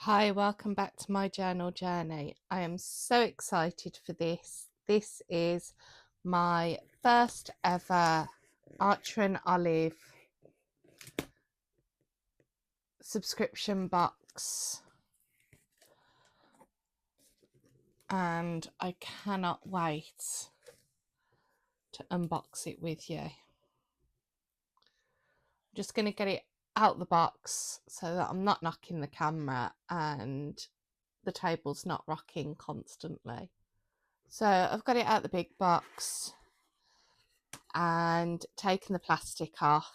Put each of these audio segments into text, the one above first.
Hi, welcome back to my journal journey. I am so excited for this. This is my first ever Archer and Olive subscription box, and I cannot wait to unbox it with you. I'm just going to get it out the box so that I'm not knocking the camera and the table's not rocking constantly. So I've got it out the big box and taken the plastic off.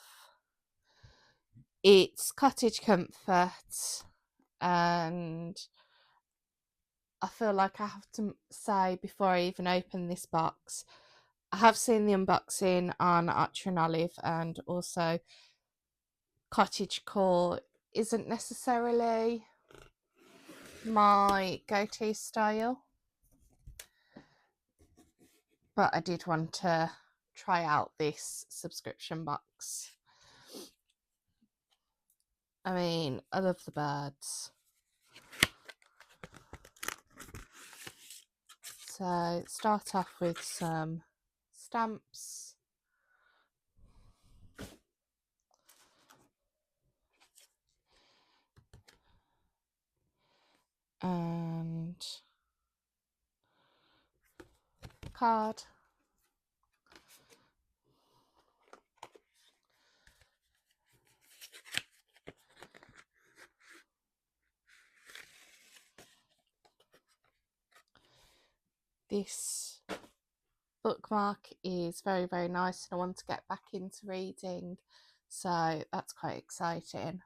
It's cottage comfort, and I feel like I have to say before I even open this box, I have seen the unboxing on Archer and Olive, and also cottagecore isn't necessarily my go-to style, but I did want to try out this subscription box. I mean, I love the birds. So start off with some stamps. And card. This bookmark is very, very nice, and I want to get back into reading, so that's quite exciting.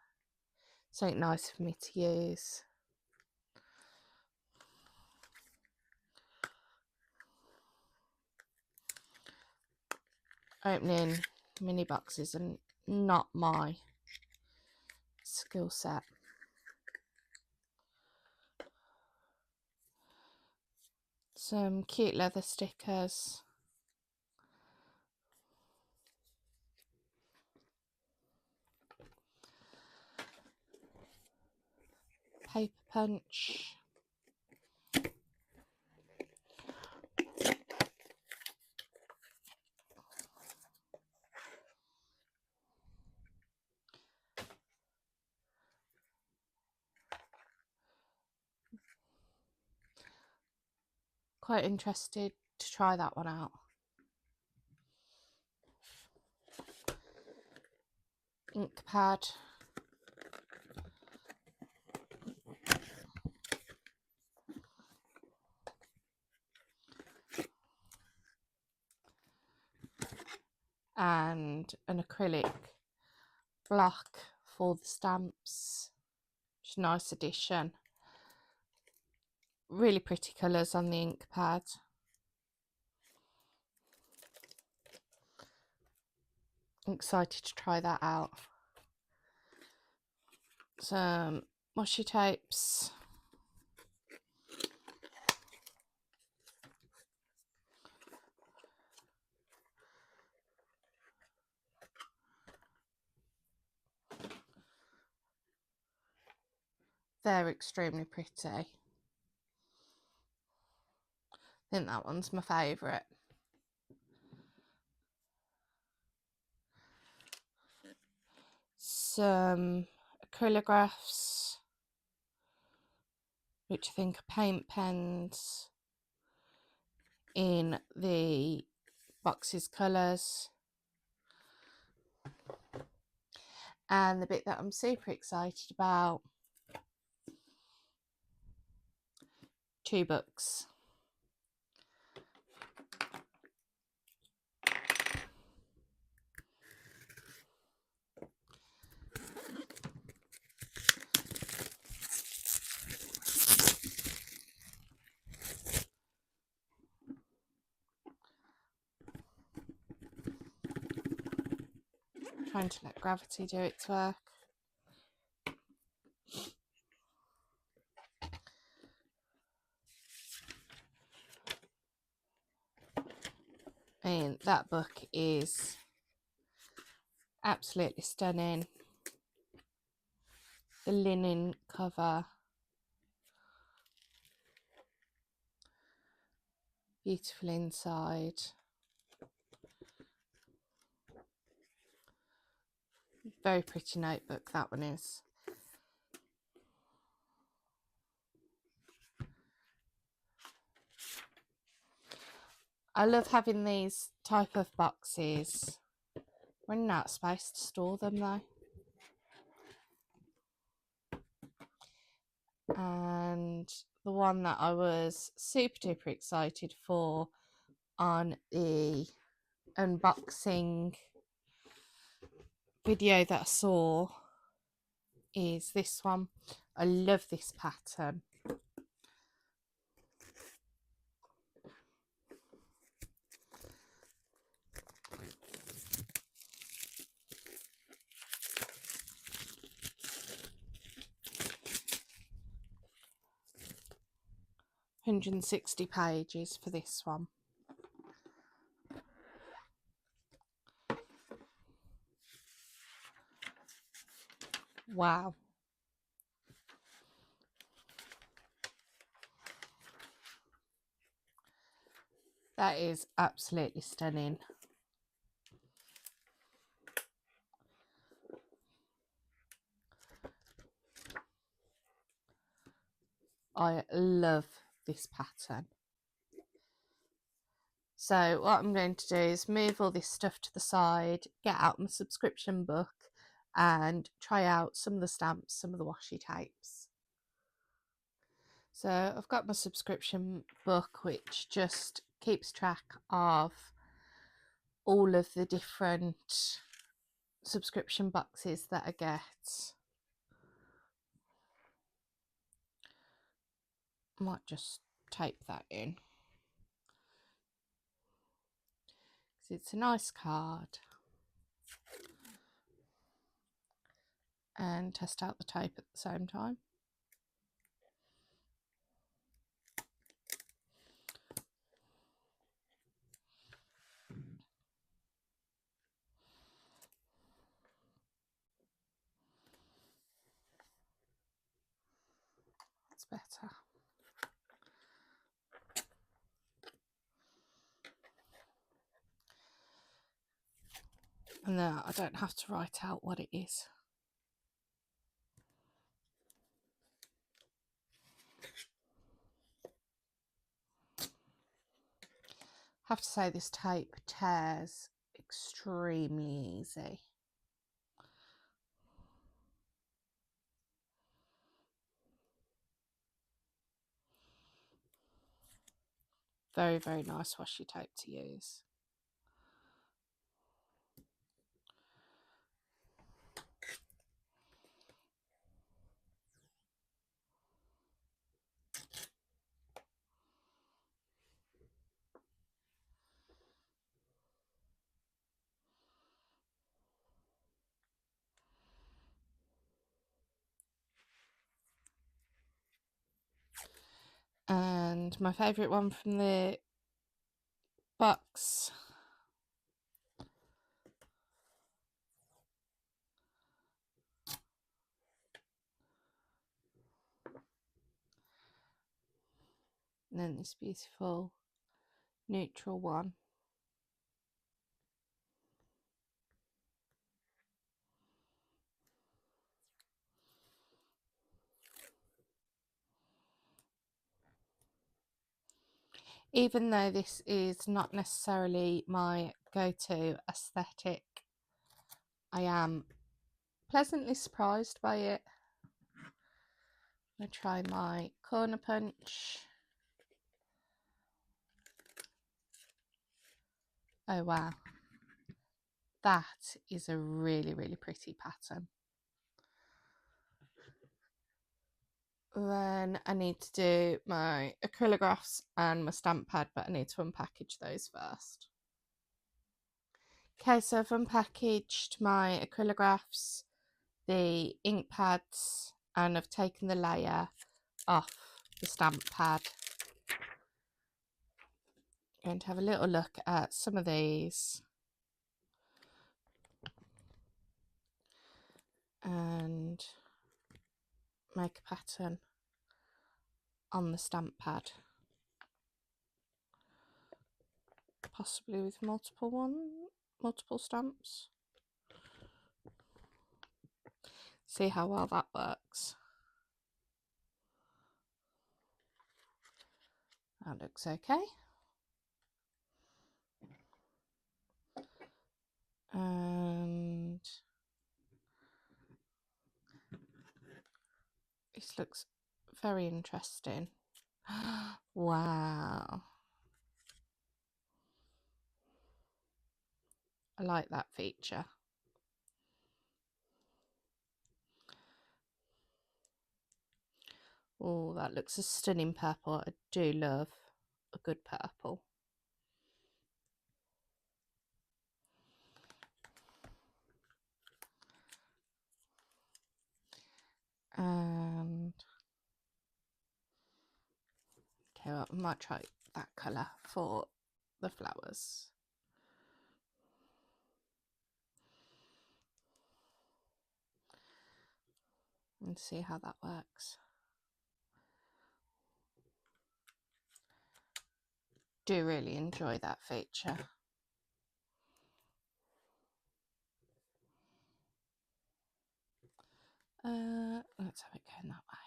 Something nice for me to use. Opening mini boxes and not my skill set. Some cute leather stickers. Paper punch. Quite interested to try that one out. Ink pad. And an acrylic block for the stamps. It's a nice addition. Really pretty colours on the ink pad. I'm excited to try that out. Some washi tapes. They're extremely pretty. I think that one's my favourite. Some acrylographs, which I think are paint pens in the box's colours. And the bit that I'm super excited about, 2 books. Trying to let gravity do its work. I mean, that book is absolutely stunning. The linen cover Beautiful inside. Very pretty notebook that one is. I love having these type of boxes. Running out of space to store them though. And the one that I was super duper excited for on the unboxing video that I saw is this one. I love this pattern. £160 pages for this one. Wow. That is absolutely stunning. I love this pattern. So what I'm going to do is move all this stuff to the side, get out my subscription book and try out some of the stamps, some of the washi tapes. So I've got my subscription book which just keeps track of all of the different subscription boxes that I get. I might just tape that in. It's a nice card. And test out the tape at the same time. That's better. And then I don't have to write out what it is. I have to say this tape tears extremely easy. Very, very nice washi tape to use. And my favourite one from the box and then this beautiful neutral one. Even though this is not necessarily my go-to aesthetic, I am pleasantly surprised by it. I'm going to try my corner punch. Oh wow, that is a really, really pretty pattern. Then I need to do my acrylographs and my stamp pad, but I need to unpackage those first. Okay, so I've unpackaged my acrylographs, the ink pads, and I've taken the layer off the stamp pad. I'm going to have a little look at some of these. And make a pattern on the stamp pad. possibly with multiple stamps. See how well that works. That looks okay. And this looks very interesting. Wow. I like that feature. Oh, that looks a stunning purple. I do love a good purple. And okay, well, I might try that colour for the flowers. And see how that works. Do really enjoy that feature. Let's have it going that way.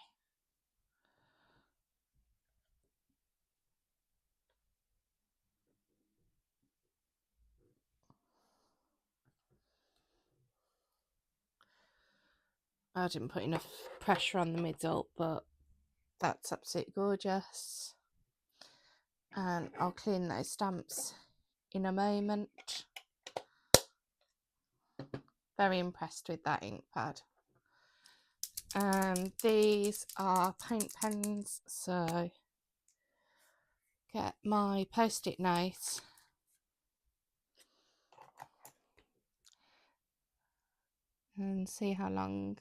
I didn't put enough pressure on the middle, but that's absolutely gorgeous. And I'll clean those stamps in a moment. Very impressed with that ink pad. And these are paint pens, so get my post-it note and see how long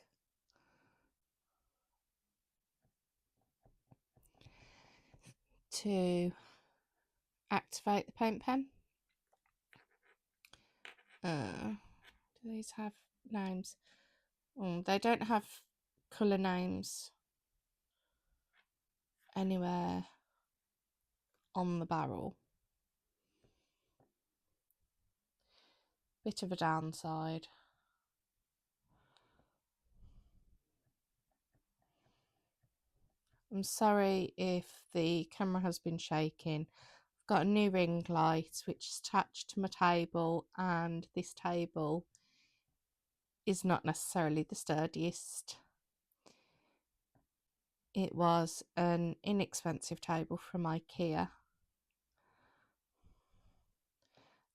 to activate the paint pen. Do these have names? Oh, they don't have colour names anywhere on the barrel. Bit of a downside. I'm sorry if the camera has been shaking. I've got a new ring light which is attached to my table, and this table is not necessarily the sturdiest. It was an inexpensive table from IKEA,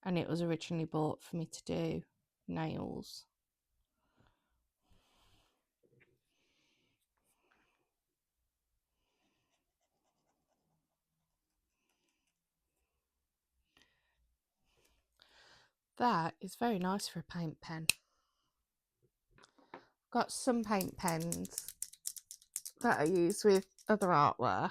and it was originally bought for me to do nails. That is very nice for a paint pen. I've got some paint pens that I use with other artwork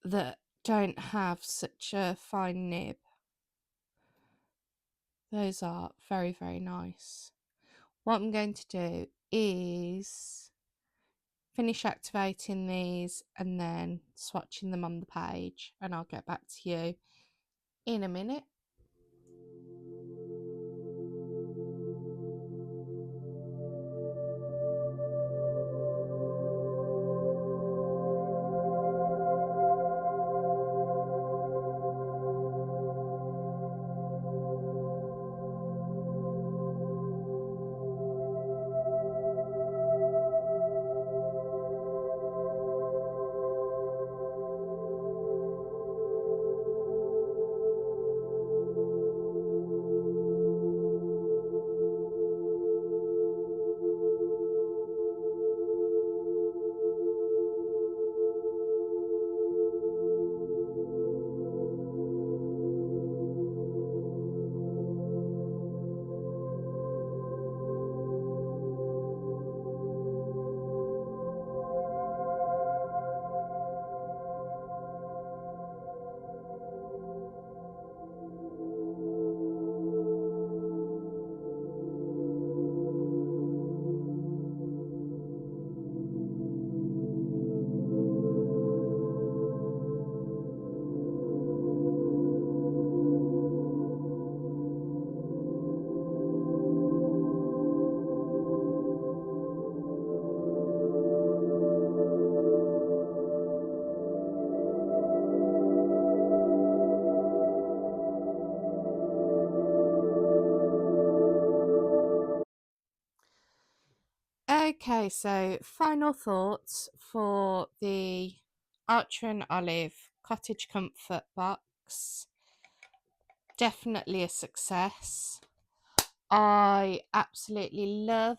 that don't have such a fine nib. Those are very, very nice. What I'm going to do is finish activating these and then swatching them on the page, and I'll get back to you in a minute. Okay, so final thoughts for the Archer and Olive Cottage Comfort box. Definitely a success. I absolutely love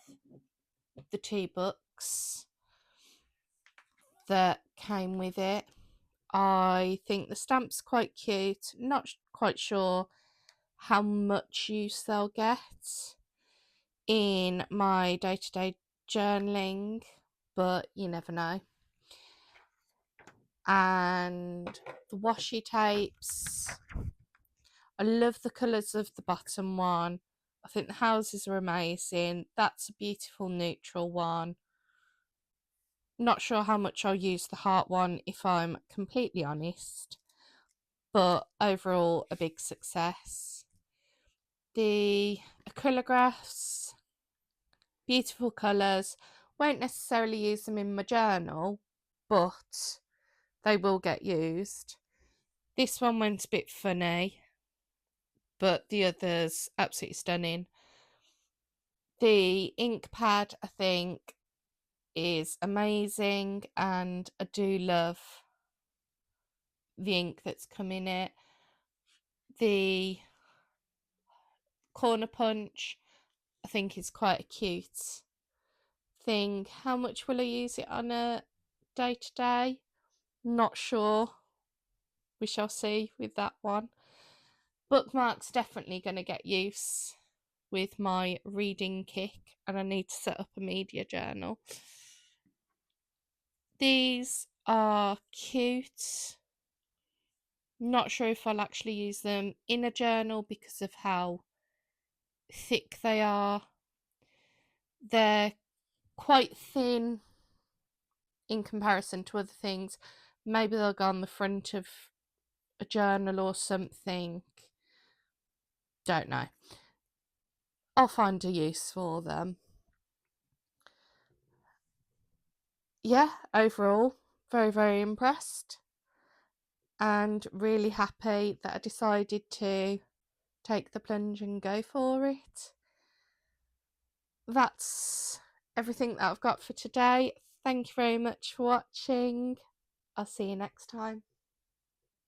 the 2 books that came with it. I think the stamp's quite cute. Not quite sure how much use they'll get in my day-to-day journaling, but you never know. And the washi tapes, I love the colours of the bottom one. I think the houses are amazing. That's a beautiful neutral one. Not sure how much I'll use the heart one, if I'm completely honest, but overall a big success. The acrylographs, beautiful colours. Won't necessarily use them in my journal, but they will get used. This one went a bit funny, but the others absolutely stunning. The ink pad, I think, is amazing, and I do love the ink that's come in it. The corner punch, I think, is quite a cute thing. How much will I use it on a day-to-day? Not sure. We shall see with that one. Bookmarks, definitely going to get use with my reading kick, and I need to set up a media journal. These are cute. Not sure if I'll actually use them in a journal because of how thick they are. They're quite thin in comparison to other things. Maybe they'll go on the front of a journal or something. Don't know. I'll find a use for them. Yeah, overall, very, very impressed and really happy that I decided to take the plunge and go for it. That's everything that I've got for today. Thank you very much for watching. I'll see you next time.